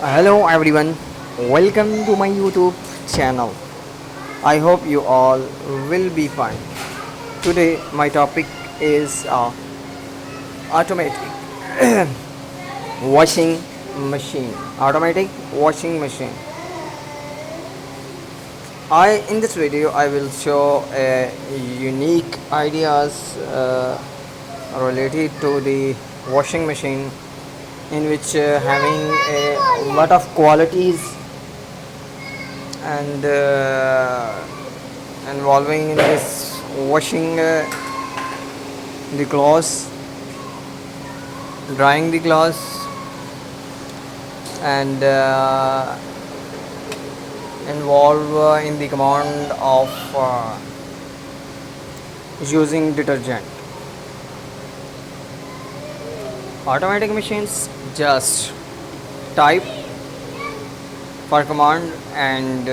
Hello everyone, welcome to my YouTube channel. I hope you all will be fine. Today my topic is automatic washing machine. Automatic washing machine. In this video I will show unique ideas related to the washing machine, in which having a lot of qualities and involving in this washing the clothes, drying the clothes, and involve in the command of using detergent. Automatic machines just type for command and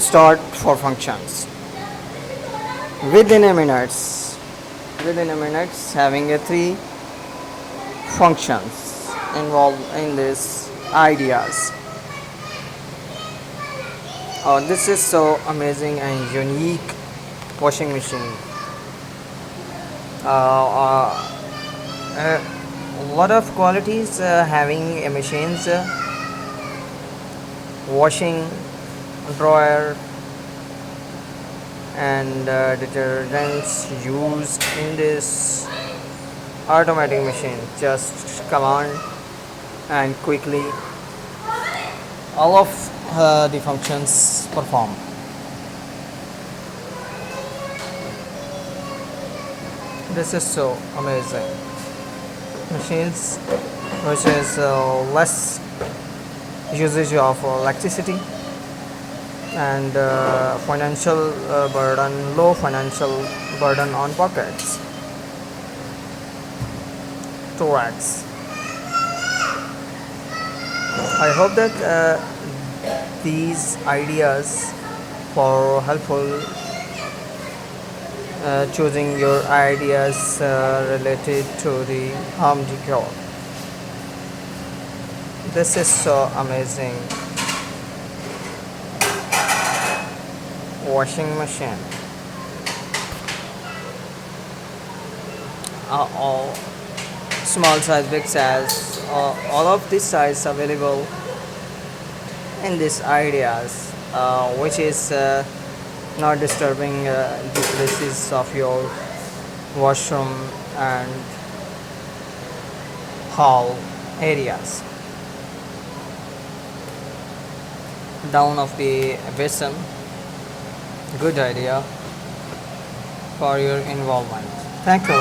start for functions within a minutes. Within a minutes, having a three functions involved in this ideas. This is so amazing and unique washing machine. A lot of qualities having a machines, washing, dryer, and detergents used in this automatic machine. Just command and quickly all of the functions perform. This is so amazing. Machines which is less usage of electricity and financial burden, low financial burden on pockets. 2x. I hope that these ideas for helpful choosing your ideas related to the home decor. This is so amazing washing machine. All small size, big size, all of this size available in these ideas, which is not disturbing the places of your washroom and hall areas. Down of the basin, good idea for your involvement. Thank you.